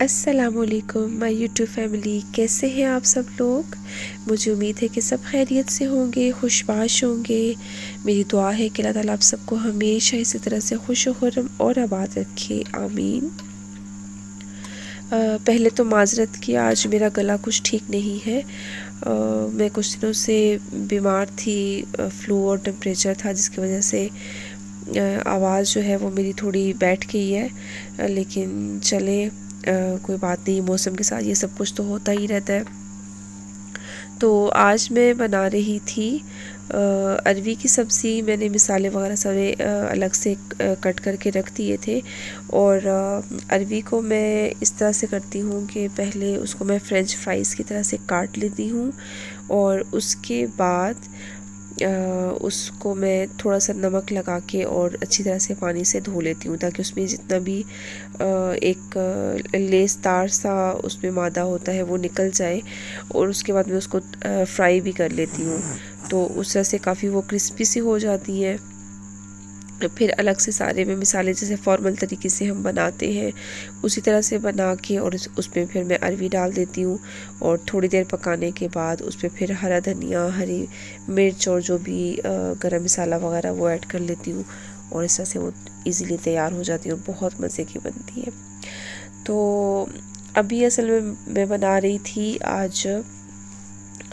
अस्सलामुअलैकुम my YouTube family, कैसे हैं आप सब लोग। मुझे उम्मीद है कि सब खैरियत से होंगे, खुशबाश होंगे। मेरी दुआ है कि अल्लाह ताला आप सबको हमेशा इसी तरह से खुश खुर्रम और आबाद रखे, आमीन। पहले तो माज़रत कि आज मेरा गला कुछ ठीक नहीं है। मैं कुछ दिनों से बीमार थी, फ्लू और टेम्परेचर था, जिसकी वजह से आवाज़ जो है वो मेरी थोड़ी बैठ गई है। लेकिन चले, कोई बात नहीं, मौसम के साथ ये सब कुछ तो होता ही रहता है। तो आज मैं बना रही थी अरवी की सब्ज़ी। मैंने मिसाले वगैरह सारे अलग से कट करके रख दिए थे। और अरवी को मैं इस तरह से करती हूँ कि पहले उसको मैं फ्रेंच फ्राइज़ की तरह से काट लेती हूँ और उसके बाद उसको मैं थोड़ा सा नमक लगा के और अच्छी तरह से पानी से धो लेती हूँ, ताकि उसमें जितना भी एक लेसदार सा उसमें मादा होता है वो निकल जाए। और उसके बाद मैं उसको फ्राई भी कर लेती हूँ, तो उस तरह से काफ़ी वो क्रिस्पी सी हो जाती है। फिर अलग से सारे में मिसाले जैसे फॉर्मल तरीके से हम बनाते हैं उसी तरह से बना के और उसमें फिर मैं अरवी डाल देती हूँ। और थोड़ी देर पकाने के बाद उसमें फिर हरा धनिया, हरी मिर्च और जो भी गरम मसाला वगैरह वो ऐड कर लेती हूँ। और इस तरह से वो इजीली तैयार हो जाती है और बहुत मज़े की बनती है। तो अभी असल में मैं बना रही थी आज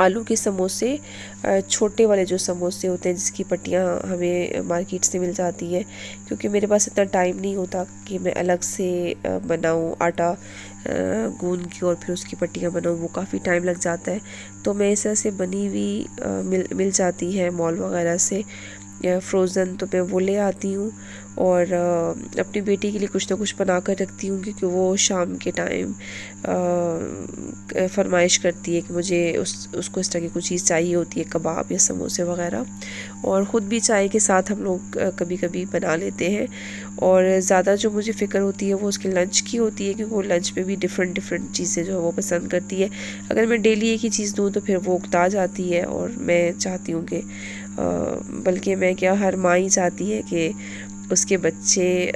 आलू के समोसे, छोटे वाले जो समोसे होते हैं जिसकी पट्टियाँ हमें मार्केट से मिल जाती हैं। क्योंकि मेरे पास इतना टाइम नहीं होता कि मैं अलग से बनाऊँ, आटा गूंद के और फिर उसकी पट्टियाँ बनाऊँ, वो काफ़ी टाइम लग जाता है। तो मैं इस तरह से बनी हुई मिल जाती है मॉल वगैरह से फ्रोज़न, तो मैं वो ले आती हूँ। और अपनी बेटी के लिए कुछ ना कुछ बना कर रखती हूँ, क्योंकि वो शाम के टाइम फरमाइश करती है कि मुझे उसको इस तरह की कुछ चीज़ चाहिए होती है, कबाब या समोसे वगैरह। और ख़ुद भी चाय के साथ हम लोग कभी कभी बना लेते हैं। और ज़्यादा जो मुझे फ़िक्र होती है वो उसके लंच की होती है, क्योंकि वो लंच में भी डिफरेंट चीज़ें जो है वो पसंद करती है। अगर मैं डेली एक ही चीज़ दूँ तो फिर वो उकता जाती है। और मैं चाहती हूँ कि बल्कि मैं क्या, हर माँ ही चाहती है कि उसके बच्चे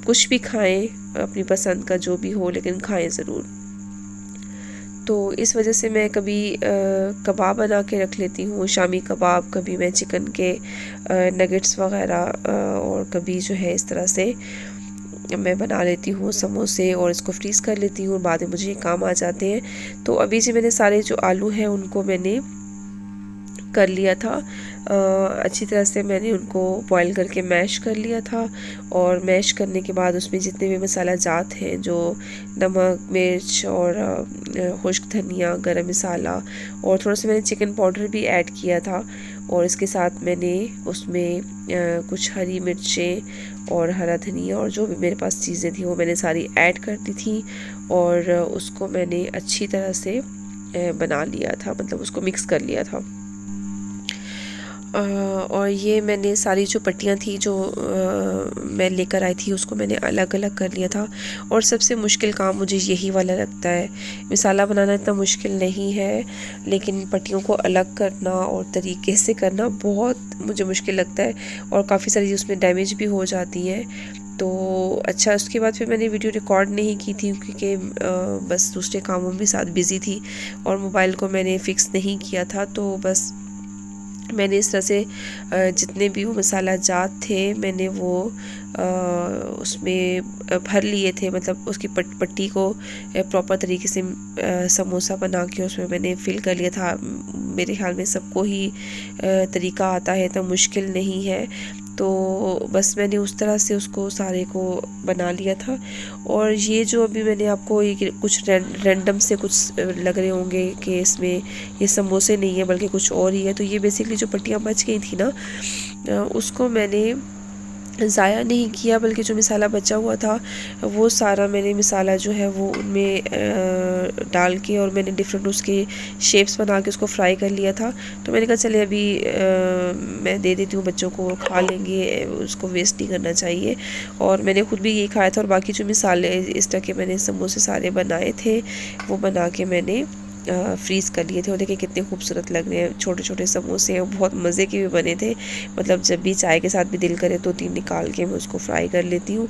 कुछ भी खाएं, अपनी पसंद का जो भी हो, लेकिन खाएं ज़रूर। तो इस वजह से मैं कभी कबाब बना के रख लेती हूँ, शामी कबाब, कभी मैं चिकन के नगेट्स वगैरह, और कभी जो है इस तरह से मैं बना लेती हूँ समोसे और इसको फ्रीज़ कर लेती हूँ। बाद में मुझे ये काम आ जाते हैं। तो अभी से मैंने सारे जो आलू हैं उनको मैंने कर लिया था, अच्छी तरह से मैंने उनको बॉईल करके मैश कर लिया था। और मैश करने के बाद उसमें जितने भी मसाला जात हैं, जो नमक, मिर्च और खुश्क धनिया, गरम मसाला और थोड़ा सा मैंने चिकन पाउडर भी ऐड किया था। और इसके साथ मैंने उसमें कुछ हरी मिर्चें और हरा धनिया और जो भी मेरे पास चीज़ें थी वो मैंने सारी ऐड कर दी थी। और उसको मैंने अच्छी तरह से बना लिया था, मतलब उसको मिक्स कर लिया था। और ये मैंने सारी जो पट्टियाँ थी जो मैं लेकर आई थी उसको मैंने अलग अलग कर लिया था। और सबसे मुश्किल काम मुझे यही वाला लगता है। मिसाला बनाना इतना मुश्किल नहीं है, लेकिन पट्टियों को अलग करना और तरीके से करना बहुत मुझे मुश्किल लगता है। और काफ़ी सारी उसमें डैमेज भी हो जाती है। तो अच्छा, उसके बाद फिर मैंने वीडियो रिकॉर्ड नहीं की थी, क्योंकि बस दूसरे कामों के साथ बिज़ी थी और मोबाइल को मैंने फ़िक्स नहीं किया था। तो बस मैंने इस तरह से जितने भी वो मसाला जात थे मैंने वो उसमें भर लिए थे, मतलब उसकी पट्टी को प्रॉपर तरीके से समोसा बना के उसमें मैंने फिल कर लिया था। मेरे ख्याल में सबको ही तरीका आता है, इतना मुश्किल नहीं है। तो बस मैंने उस तरह से उसको सारे को बना लिया था। और ये जो अभी मैंने आपको ये कुछ रैंडम से कुछ लग रहे होंगे कि इसमें ये समोसे नहीं है बल्कि कुछ और ही है, तो ये बेसिकली जो पट्टियाँ बच गई थी ना, उसको मैंने ज़ाया नहीं किया, बल्कि जो मिसाला बचा हुआ था वो सारा मैंने मिसाला जो है वो उनमें डाल के और मैंने डिफरेंट उसके शेप्स बना के उसको फ्राई कर लिया था। तो मैंने कहा चले अभी मैं दे देती हूँ, बच्चों को खा लेंगे, उसको वेस्ट नहीं करना चाहिए। और मैंने खुद भी ये खाया था। और बाकी जो मिसाले इस तरह के मैंने समोसे सारे बनाए थे वो बना के मैंने फ्रीज़ कर लिए थे। और देखिए कितने खूबसूरत लग रहे हैं, छोटे छोटे समोसे हैं, बहुत मज़े के भी बने थे। मतलब जब भी चाय के साथ भी दिल करे 2-3 निकाल के मैं उसको फ्राई कर लेती हूँ।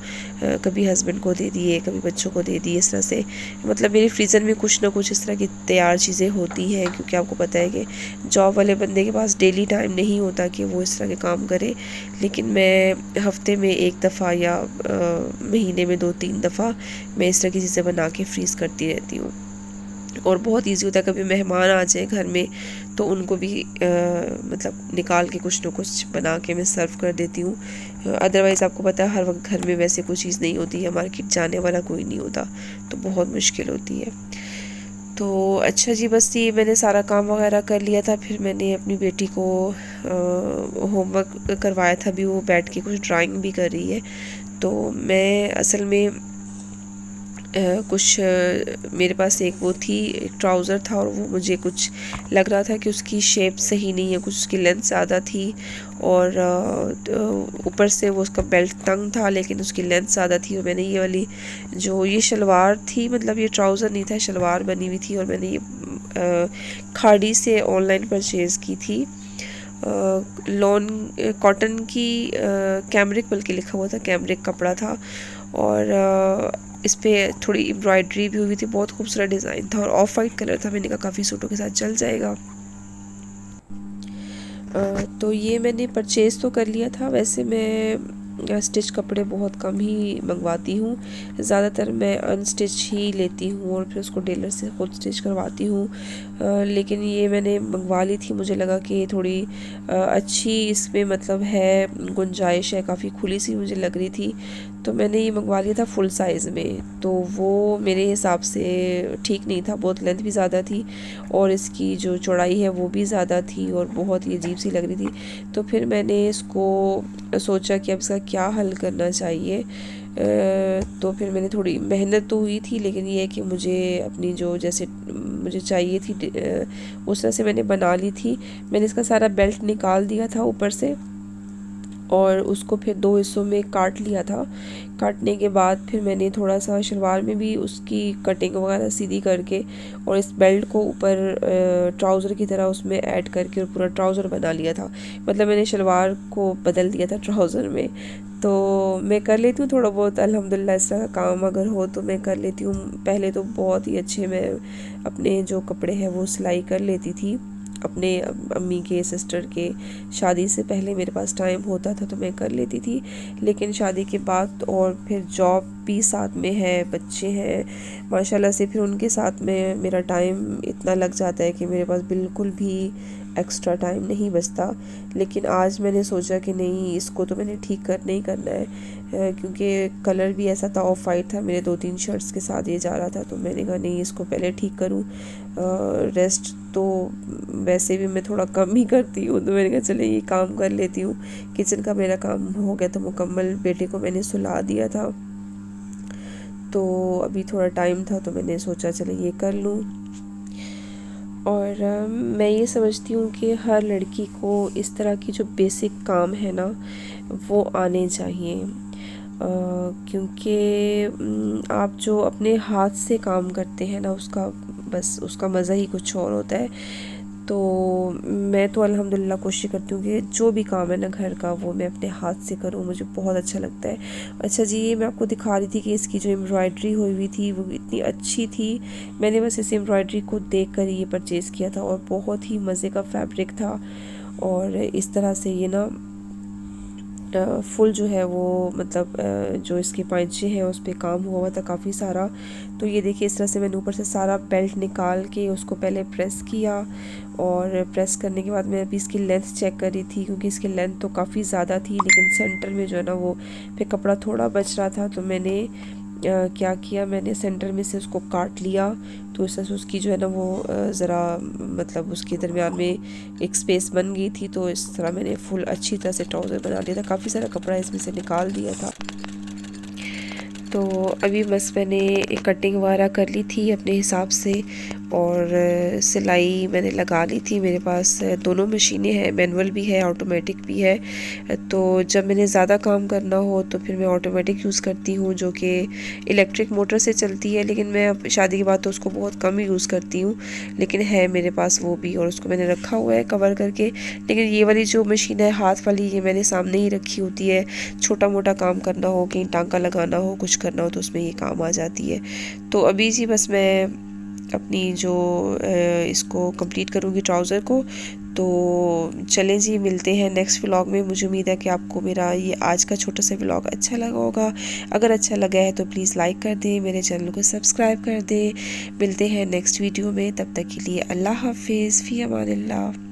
कभी हस्बैंड को दे दिए, कभी बच्चों को दे दिए, इस तरह से। मतलब मेरे फ्रीज़र में कुछ ना कुछ इस तरह की तैयार चीज़ें होती हैं, क्योंकि आपको पता है कि जॉब वाले बंदे के पास डेली टाइम नहीं होता कि वो इस तरह के काम करे। लेकिन मैं हफ्ते में 1 दफ़ा या महीने में 2-3 दफ़ा मैं इस तरह की चीज़ें बना के फ्रीज़ करती रहती हूँ। और बहुत इजी होता है, कभी मेहमान आ जाए घर में तो उनको भी मतलब निकाल के कुछ ना कुछ बना के मैं सर्व कर देती हूँ। अदरवाइज़ आपको पता है हर वक्त घर में वैसे कोई चीज़ नहीं होती है, मार्केट जाने वाला कोई नहीं होता, तो बहुत मुश्किल होती है। तो अच्छा जी, बस ये मैंने सारा काम वगैरह कर लिया था। फिर मैंने अपनी बेटी को होमवर्क करवाया था, अभी वो बैठ के कुछ ड्राइंग भी कर रही है। तो मैं असल में कुछ मेरे पास एक वो थी, एक ट्राउज़र था, और वो मुझे कुछ लग रहा था कि उसकी शेप सही नहीं है, कुछ उसकी लेंथ ज़्यादा थी, और ऊपर से वो उसका बेल्ट तंग था लेकिन उसकी लेंथ ज़्यादा थी। और मैंने ये वाली जो ये शलवार थी, मतलब ये ट्राउज़र नहीं था, शलवार बनी हुई थी, और मैंने ये खाड़ी से ऑनलाइन परचेज़ की थी। लॉन कॉटन की कैमरिक बल्कि लिखा हुआ था, कैमरिक कपड़ा था, और इस पर थोड़ी एम्ब्रॉयडरी भी हुई थी, बहुत खूबसूरत डिज़ाइन था, और ऑफ वाइट कलर था। मैंने कहा काफ़ी सूटों के साथ चल जाएगा। तो ये मैंने परचेज़ तो कर लिया था। वैसे मैं स्टिच कपड़े बहुत कम ही मंगवाती हूँ, ज़्यादातर मैं अनस्टिच ही लेती हूँ और फिर उसको टेलर से खुद स्टिच करवाती हूँ। लेकिन ये मैंने मंगवा ली थी, मुझे लगा कि थोड़ी अच्छी इसमें मतलब है, गुंजाइश है, काफ़ी खुली सी मुझे लग रही थी, तो मैंने ये मंगवा लिया था फुल साइज़ में। तो वो मेरे हिसाब से ठीक नहीं था, बहुत लेंथ भी ज़्यादा थी और इसकी जो चौड़ाई है वो भी ज़्यादा थी और बहुत ही अजीब सी लग रही थी। तो फिर मैंने इसको सोचा कि अब इसका क्या हल करना चाहिए। तो फिर मैंने थोड़ी मेहनत तो हुई थी, लेकिन ये है कि मुझे अपनी जो जैसे मुझे चाहिए थी उस तरह से मैंने बना ली थी। मैंने इसका सारा बेल्ट निकाल दिया था ऊपर से, और उसको फिर 2 हिस्सों में काट लिया था। काटने के बाद फिर मैंने थोड़ा सा शलवार में भी उसकी कटिंग वगैरह सीधी करके और इस बेल्ट को ऊपर ट्राउज़र की तरह उसमें ऐड करके और पूरा ट्राउज़र बना लिया था। मतलब मैंने शलवार को बदल दिया था ट्राउज़र में। तो मैं कर लेती हूँ थोड़ा बहुत, अल्हम्दुलिल्लाह इस तरह का काम अगर हो तो मैं कर लेती हूँ। पहले तो बहुत ही अच्छे मैं अपने जो कपड़े हैं वो सिलाई कर लेती थी। अपने अम्मी के, सिस्टर के शादी से पहले मेरे पास टाइम होता था तो मैं कर लेती थी, लेकिन शादी के बाद और फिर जॉब भी साथ में है, बच्चे हैं माशाल्लाह से, फिर उनके साथ में मेरा टाइम इतना लग जाता है कि मेरे पास बिल्कुल भी एक्स्ट्रा टाइम नहीं बचता। लेकिन आज मैंने सोचा कि नहीं, इसको तो मैंने ठीक करना ही करना है, क्योंकि कलर भी ऐसा था, ऑफ वाइट था, मेरे 2-3 शर्ट्स के साथ ये जा रहा था। तो मैंने कहा नहीं, इसको पहले ठीक करूँ। रेस्ट तो वैसे भी मैं थोड़ा कम ही करती हूँ, तो मैंने कहा चले ये काम कर लेती हूँ। किचन का मेरा काम हो गया था मुकम्मल, बेटे को मैंने सुला दिया था, तो अभी थोड़ा टाइम था तो मैंने सोचा चले ये कर लूँ। और मैं ये समझती हूँ कि हर लड़की को इस तरह की जो बेसिक काम है ना वो आने चाहिए, क्योंकि आप जो अपने हाथ से काम करते हैं ना उसका बस उसका मज़ा ही कुछ और होता है। तो मैं तो अल्हम्दुलिल्लाह कोशिश करती हूँ कि जो भी काम है ना घर का वो मैं अपने हाथ से करूँ, मुझे बहुत अच्छा लगता है। अच्छा जी, ये मैं आपको दिखा रही थी कि इसकी जो एम्ब्रॉयडरी हुई हुई थी वो इतनी अच्छी थी। मैंने बस इस एम्ब्रॉयडरी को देख कर ये परचेज़ किया था और बहुत ही मज़े का फैब्रिक था। और इस तरह से ये ना फुल जो है वो मतलब जो इसके पांचे हैं उस पर काम हुआ हुआ था काफ़ी सारा। तो ये देखिए इस तरह से मैंने ऊपर से सारा बेल्ट निकाल के उसको पहले प्रेस किया, और प्रेस करने के बाद मैं अभी इसकी लेंथ चेक कर रही थी, क्योंकि इसकी लेंथ तो काफ़ी ज़्यादा थी, लेकिन सेंटर में जो है ना वो फिर कपड़ा थोड़ा बच रहा था। तो मैंने क्या किया, मैंने सेंटर में से उसको काट लिया। तो इस तरह से उसकी जो है ना वो ज़रा मतलब उसके दरमियान में एक स्पेस बन गई थी। तो इस तरह मैंने फुल अच्छी तरह से ट्राउज़र बना लिया था, काफ़ी सारा कपड़ा इसमें से निकाल दिया था। तो अभी बस मैंने कटिंग वगैरह कर ली थी अपने हिसाब से, और सिलाई मैंने लगा ली थी। मेरे पास दोनों मशीनें हैं, मैनुअल भी है, ऑटोमेटिक भी है। तो जब मैंने ज़्यादा काम करना हो तो फिर मैं ऑटोमेटिक यूज़ करती हूँ, जो कि इलेक्ट्रिक मोटर से चलती है, लेकिन मैं अब शादी के बाद तो उसको बहुत कम ही यूज़ करती हूँ। लेकिन है मेरे पास वो भी, और उसको मैंने रखा हुआ है कवर करके। लेकिन ये वाली जो मशीन है हाथ वाली, ये मैंने सामने ही रखी होती है। छोटा मोटा काम करना हो, कहीं टांका लगाना हो, कुछ करना हो तो उसमें ये काम आ जाती है। तो अभी जी बस मैं अपनी जो इसको कंप्लीट करूँगी ट्राउज़र को। तो चलें जी, मिलते हैं नेक्स्ट व्लॉग में। मुझे उम्मीद है कि आपको मेरा ये आज का छोटा सा व्लॉग अच्छा लगा होगा। अगर अच्छा लगा है तो प्लीज़ लाइक कर दें, मेरे चैनल को सब्सक्राइब कर दें। मिलते हैं नेक्स्ट वीडियो में, तब तक के लिए अल्लाह हाफिज़, फ़ी अमानिल्लाह।